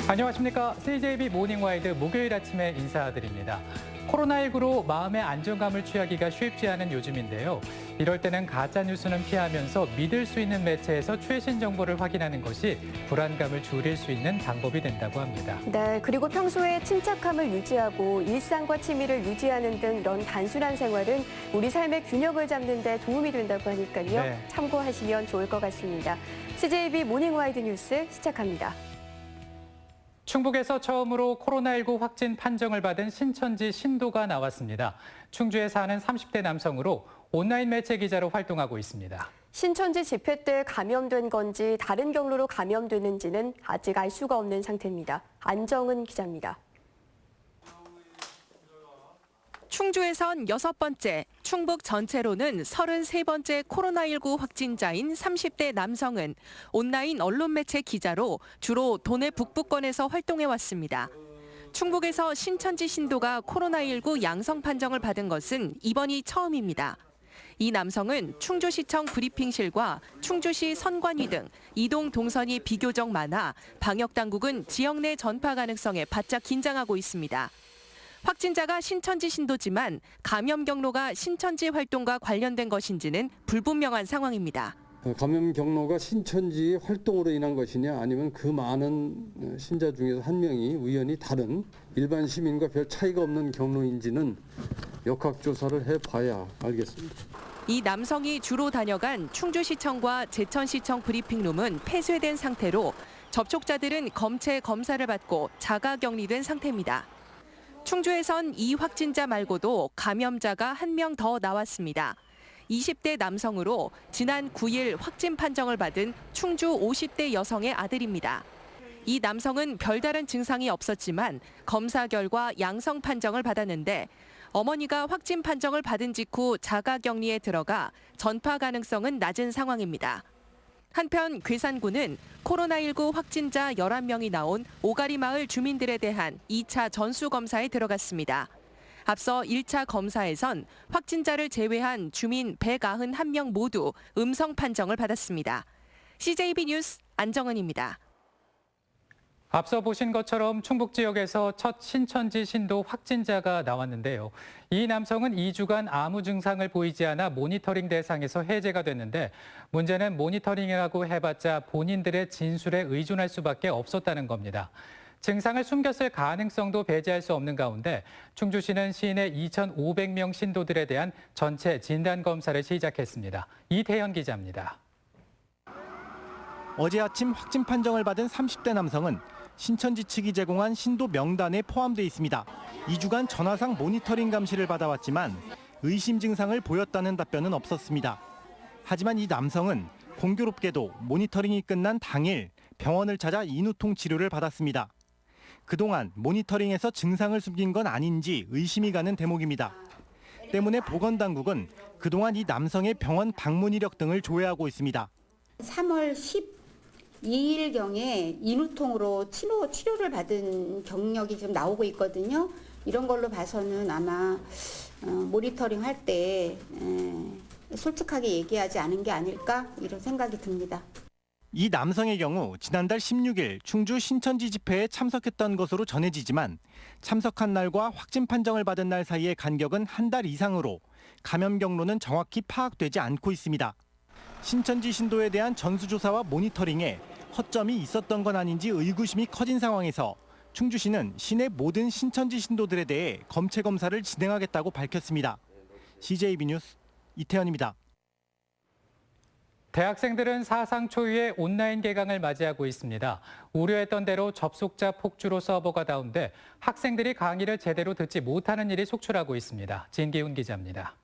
안녕하십니까. CJB 모닝와이드 목요일 아침에 인사드립니다. 코로나19로 마음의 안정감을 취하기가 쉽지 않은 요즘인데요. 이럴 때는 가짜뉴스는 피하면서 믿을 수 있는 매체에서 최신 정보를 확인하는 것이 불안감을 줄일 수 있는 방법이 된다고 합니다. 네, 그리고 평소에 침착함을 유지하고 일상과 취미를 유지하는 등 이런 단순한 생활은 우리 삶의 균형을 잡는 데 도움이 된다고 하니까요. 네. 참고하시면 좋을 것 같습니다. CJB 모닝와이드 뉴스 시작합니다. 충북에서 처음으로 코로나19 확진 판정을 받은 신천지 신도가 나왔습니다. 충주에 사는 30대 남성으로 온라인 매체 기자로 활동하고 있습니다. 신천지 집회 때 감염된 건지 다른 경로로 감염되는지는 아직 알 수가 없는 상태입니다. 안정은 기자입니다. 충주에선 6번째, 충북 전체로는 33번째 코로나19 확진자인 30대 남성은 온라인 언론 매체 기자로 주로 도내 북부권에서 활동해왔습니다. 충북에서 신천지 신도가 코로나19 양성 판정을 받은 것은 이번이 처음입니다. 이 남성은 충주시청 브리핑실과 충주시 선관위 등 이동 동선이 비교적 많아 방역당국은 지역 내 전파 가능성에 바짝 긴장하고 있습니다. 확진자가 신천지 신도지만 감염 경로가 신천지 활동과 관련된 것인지는 불분명한 상황입니다. 감염 경로가 신천지 활동으로 인한 것이냐 아니면 그 많은 신자 중에서 한 명이 우연히 다른 일반 시민과 별 차이가 없는 경로인지는 역학조사를 해봐야 알겠습니다. 이 남성이 주로 다녀간 충주시청과 제천시청 브리핑룸은 폐쇄된 상태로 접촉자들은 검체 검사를 받고 자가격리된 상태입니다. 충주에선 이 확진자 말고도 감염자가 한 명 더 나왔습니다. 20대 남성으로 지난 9일 확진 판정을 받은 충주 50대 여성의 아들입니다. 이 남성은 별다른 증상이 없었지만 검사 결과 양성 판정을 받았는데 어머니가 확진 판정을 받은 직후 자가격리에 들어가 전파 가능성은 낮은 상황입니다. 한편 괴산군은 코로나19 확진자 11명이 나온 오가리마을 주민들에 대한 2차 전수검사에 들어갔습니다. 앞서 1차 검사에선 확진자를 제외한 주민 191명 모두 음성 판정을 받았습니다. CJB 뉴스 안정은입니다. 앞서 보신 것처럼 충북 지역에서 첫 신천지 신도 확진자가 나왔는데요. 이 남성은 2주간 아무 증상을 보이지 않아 모니터링 대상에서 해제가 됐는데 문제는 모니터링이라고 해봤자 본인들의 진술에 의존할 수밖에 없었다는 겁니다. 증상을 숨겼을 가능성도 배제할 수 없는 가운데 충주시는 시내 2,500명 신도들에 대한 전체 진단검사를 시작했습니다. 이태현 기자입니다. 어제 아침 확진 판정을 받은 30대 남성은 신천지 측이 제공한 신도 명단에 포함돼 있습니다. 2주간 전화상 모니터링 감시를 받아왔지만 의심 증상을 보였다는 답변은 없었습니다. 하지만 이 남성은 공교롭게도 모니터링이 끝난 당일 병원을 찾아 인후통 치료를 받았습니다. 그동안 모니터링에서 증상을 숨긴 건 아닌지 의심이 가는 대목입니다. 때문에 보건당국은 그동안 이 남성의 병원 방문 이력 등을 조회하고 있습니다. 3월 12일경에 인후통으로 치료를 받은 경력이 좀 나오고 있거든요. 이런 걸로 봐서는 아마 모니터링 할 때 솔직하게 얘기하지 않은 게 아닐까 이런 생각이 듭니다. 이 남성의 경우 지난달 16일 충주 신천지 집회에 참석했던 것으로 전해지지만 참석한 날과 확진 판정을 받은 날 사이의 간격은 한 달 이상으로 감염 경로는 정확히 파악되지 않고 있습니다. 신천지 신도에 대한 전수조사와 모니터링에 허점이 있었던 건 아닌지 의구심이 커진 상황에서 충주시는 시내 모든 신천지 신도들에 대해 검체 검사를 진행하겠다고 밝혔습니다. CJB 뉴스 이태현입니다. 대학생들은 사상 초유의 온라인 개강을 맞이하고 있습니다. 우려했던 대로 접속자 폭주로 서버가 다운돼 학생들이 강의를 제대로 듣지 못하는 일이 속출하고 있습니다. 진기훈 기자입니다.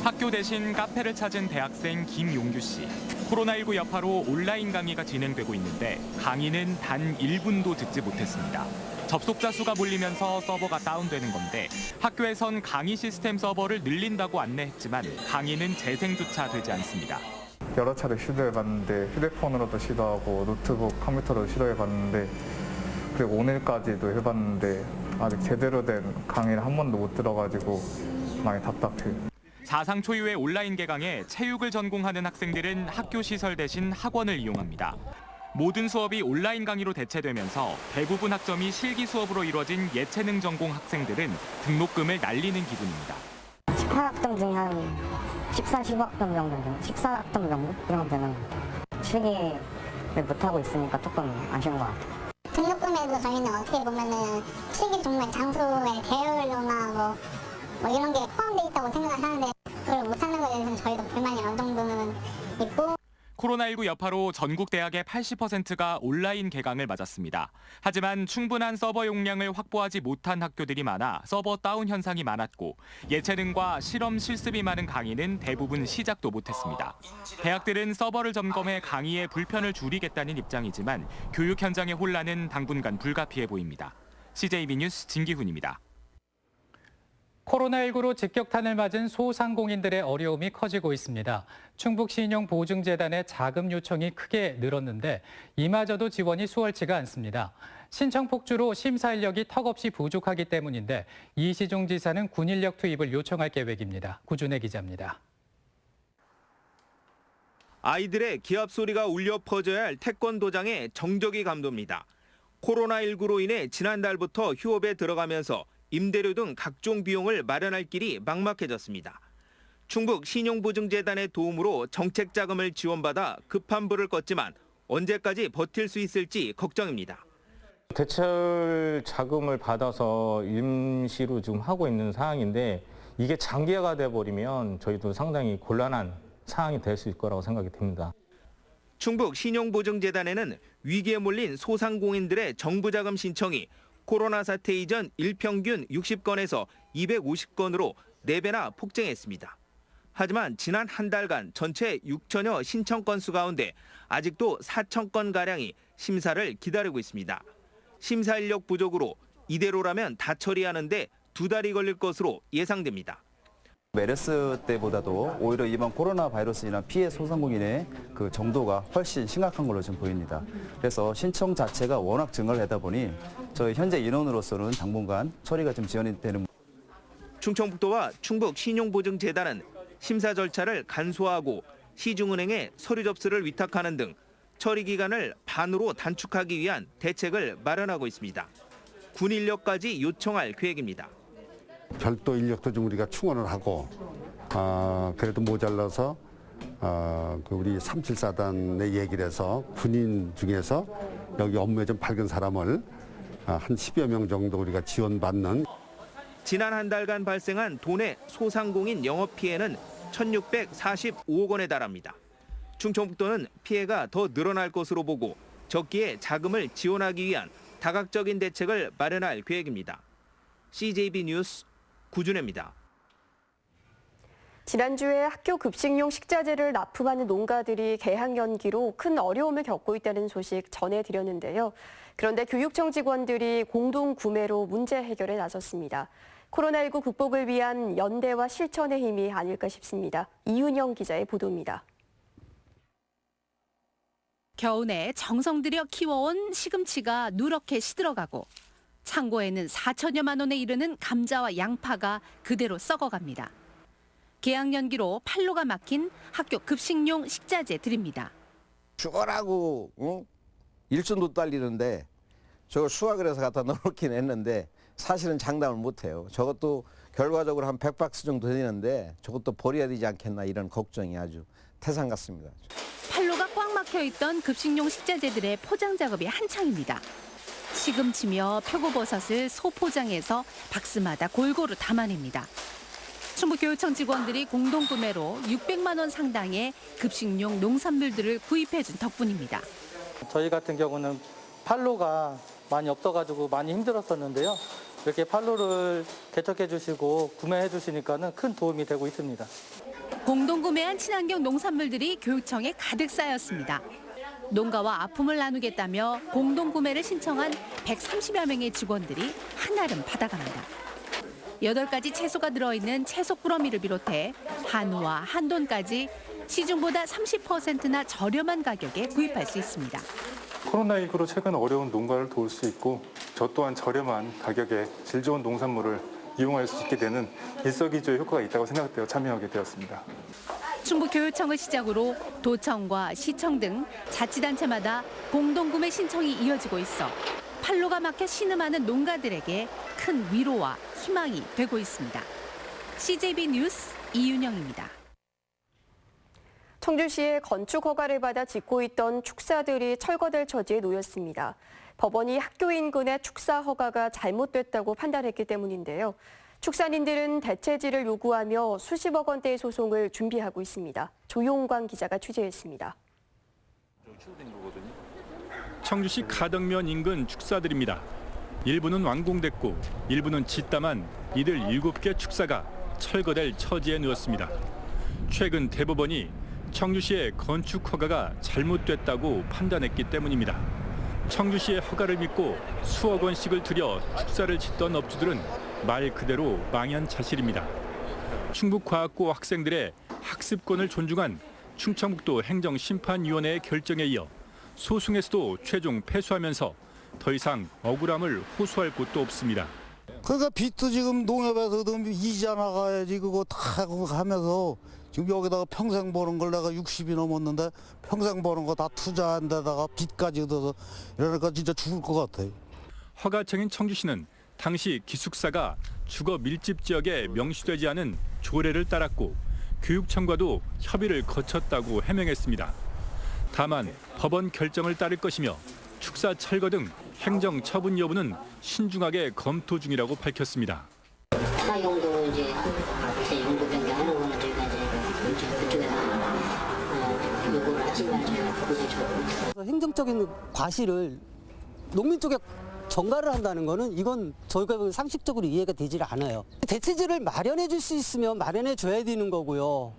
학교 대신 카페를 찾은 대학생 김용규 씨. 코로나19 여파로 온라인 강의가 진행되고 있는데 강의는 단 1분도 듣지 못했습니다. 접속자 수가 몰리면서 서버가 다운되는 건데 학교에선 강의 시스템 서버를 늘린다고 안내했지만 강의는 재생조차 되지 않습니다. 여러 차례 시도해봤는데 휴대폰으로도 시도하고 노트북, 컴퓨터로 시도해봤는데 그리고 오늘까지도 해봤는데 아직 제대로 된 강의를 한 번도 못 들어가지고 많이 답답해요. 사상 초유의 온라인 개강에 체육을 전공하는 학생들은 학교 시설 대신 학원을 이용합니다. 모든 수업이 온라인 강의로 대체되면서 대부분 학점이 실기 수업으로 이루어진 예체능 전공 학생들은 등록금을 날리는 기분입니다. 18학점 중에 한 14, 15학점 정도, 14학점 정도? 그런 되는 실기를 못하고 있으니까 조금 아쉬운 것 같아요. 등록금에도 저희는 어떻게 보면은 실기 종목 장소의 대여료나 뭐 이런 게 포함되어 있다고 생각을 하는데 그걸 못하는 거에 대해서는 저희도 불만이 어느 정도는 있고. 코로나19 여파로 전국 대학의 80%가 온라인 개강을 맞았습니다. 하지만 충분한 서버 용량을 확보하지 못한 학교들이 많아 서버 다운 현상이 많았고 예체능과 실험 실습이 많은 강의는 대부분 시작도 못했습니다. 대학들은 서버를 점검해 강의의 불편을 줄이겠다는 입장이지만 교육 현장의 혼란은 당분간 불가피해 보입니다. CJB 뉴스 진기훈입니다. 코로나19로 직격탄을 맞은 소상공인들의 어려움이 커지고 있습니다. 충북신용보증재단의 자금 요청이 크게 늘었는데 이마저도 지원이 수월치가 않습니다. 신청 폭주로 심사 인력이 턱없이 부족하기 때문인데 이시종 지사는 군 인력 투입을 요청할 계획입니다. 구준혜 기자입니다. 아이들의 기합 소리가 울려 퍼져야 할 태권도장의 정적이 감돕니다. 코로나19로 인해 지난달부터 휴업에 들어가면서 임대료 등 각종 비용을 마련할 길이 막막해졌습니다. 충북 신용보증재단의 도움으로 정책 자금을 지원받아 급한 불을 껐지만 언제까지 버틸 수 있을지 걱정입니다. 대출 자금을 받아서 임시로 지금 하고 있는 상황인데 이게 장기화가 돼버리면 저희도 상당히 곤란한 상황이 될 수 있을 거라고 생각이 듭니다. 충북 신용보증재단에는 위기에 몰린 소상공인들의 정부 자금 신청이 코로나 사태 이전 일평균 60건에서 250건으로 4배나 폭증했습니다. 하지만 지난 한 달간 전체 6천여 신청 건수 가운데 아직도 4,000건가량이 심사를 기다리고 있습니다. 심사 인력 부족으로 이대로라면 다 처리하는데 2달이 걸릴 것으로 예상됩니다. 메르스 때보다도 오히려 이번 코로나 바이러스로 인한 피해 소상공인의 그 정도가 훨씬 심각한 걸로 좀 보입니다. 그래서 신청 자체가 워낙 증가를 하다 보니 저희 현재 인원으로서는 당분간 처리가 좀 지연이 되는. 충청북도와 충북 신용보증재단은 심사 절차를 간소화하고 시중은행에 서류 접수를 위탁하는 등 처리 기간을 반으로 단축하기 위한 대책을 마련하고 있습니다. 군 인력까지 요청할 계획입니다. 별도 인력도 좀 우리가 충원을 하고 그래도 모자라서 우리 374단에 얘기를 해서 군인 중에서 여기 업무에 좀 밝은 사람을 한 10여 명 정도 우리가 지원받는. 지난 한 달간 발생한 도내 소상공인 영업 피해는 1,645억 원에 달합니다. 충청북도는 피해가 더 늘어날 것으로 보고 적기에 자금을 지원하기 위한 다각적인 대책을 마련할 계획입니다. CJB 뉴스 구준혜입니다. 지난주에 학교 급식용 식자재를 납품하는 농가들이 개학 연기로 큰 어려움을 겪고 있다는 소식 전해드렸는데요. 그런데 교육청 직원들이 공동 구매로 문제 해결에 나섰습니다. 코로나19 극복을 위한 연대와 실천의 힘이 아닐까 싶습니다. 이윤영 기자의 보도입니다. 겨우내 정성 들여 키워온 시금치가 누렇게 시들어가고 창고에는 4천여만 원에 이르는 감자와 양파가 그대로 썩어갑니다. 개학 연기로 판로가 막힌 학교 급식용 식자재들입니다. 죽어라고 일손도 딸리는데 저걸 수확을 해서 갖다 넣긴 했는데 사실은 장담을 못해요. 저것도 결과적으로 한 100박스 정도 되는데 저것도 버려야 되지 않겠나 이런 걱정이 아주 태산 같습니다. 판로가 꽉 막혀 있던 급식용 식자재들의 포장 작업이 한창입니다. 시금치며 표고버섯을 소포장해서 박스마다 골고루 담아냅니다. 충북교육청 직원들이 공동구매로 600만 원 상당의 급식용 농산물들을 구입해준 덕분입니다. 저희 같은 경우는 판로가 많이 없어가지고 많이 힘들었었는데요. 이렇게 판로를 개척해 주시고 구매해 주시니까는 큰 도움이 되고 있습니다. 공동구매한 친환경 농산물들이 교육청에 가득 쌓였습니다. 농가와 아픔을 나누겠다며 공동구매를 신청한 130여 명의 직원들이 한알음 받아갑니다. 8가지 채소가 들어있는 채소 꾸러미를 비롯해 한우와 한돈까지 시중보다 30%나 저렴한 가격에 구입할 수 있습니다. 코로나19로 최근 어려운 농가를 도울 수 있고 저 또한 저렴한 가격에 질 좋은 농산물을 이용할 수 있게 되는 일석이조의 효과가 있다고 생각되어 참여하게 되었습니다. 충북교육청을 시작으로 도청과 시청 등 자치단체마다 공동구매 신청이 이어지고 있어 판로가 막혀 신음하는 농가들에게 큰 위로와 희망이 되고 있습니다. CJB 뉴스 이윤영입니다. 청주시에 건축 허가를 받아 짓고 있던 축사들이 철거될 처지에 놓였습니다. 법원이 학교 인근의 축사 허가가 잘못됐다고 판단했기 때문인데요. 축사님들은 대체지를 요구하며 수십억 원대의 소송을 준비하고 있습니다. 조용광 기자가 취재했습니다. 청주시 가덕면 인근 축사들입니다. 일부는 완공됐고 일부는 짓다만 이들 7개 축사가 철거될 처지에 놓였습니다. 최근 대법원이 청주시의 건축 허가가 잘못됐다고 판단했기 때문입니다. 청주시의 허가를 믿고 수억 원씩을 들여 축사를 짓던 업주들은 말 그대로 망연자실입니다. 충북과학고 학생들의 학습권을 존중한 충청북도 행정심판위원회의 결정에 이어 소송에서도 최종 패소하면서 더 이상 억울함을 호소할 곳도 없습니다. 그러니까 빚도 지금 농협에서도 이자 나가야지 그거 다 하면서 지금 여기다가 평생 버는 걸 내가 60이 넘었는데 평생 버는 거 다 투자한 데다가 빚까지 얻어서 이러니까 진짜 죽을 것 같아요. 허가청인 청주시는 당시 기숙사가 주거 밀집 지역에 명시되지 않은 조례를 따랐고 교육청과도 협의를 거쳤다고 해명했습니다. 다만 법원 결정을 따를 것이며 축사 철거 등 행정 처분 여부는 신중하게 검토 중이라고 밝혔습니다. 사용도 이제 제 용도 변경하는 거는 저희가 이제 그쪽에서 요구를 하지만 저희가 그거죠. 행정적인 과실을 농민 쪽에 전가를 한다는 거는 이건 저희가 상식적으로 이해가 되질 않아요. 대체지를 마련해 줄 수 있으면 마련해 줘야 되는 거고요.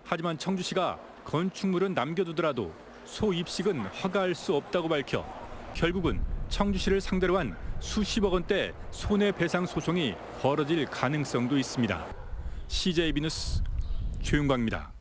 하지만 청주시가 건축물은 남겨두더라도 소입식은 허가할 수 없다고 밝혀 결국은 청주시를 상대로 한 수십억 원대 손해배상 소송이 벌어질 가능성도 있습니다. CJB 뉴스 조윤광입니다.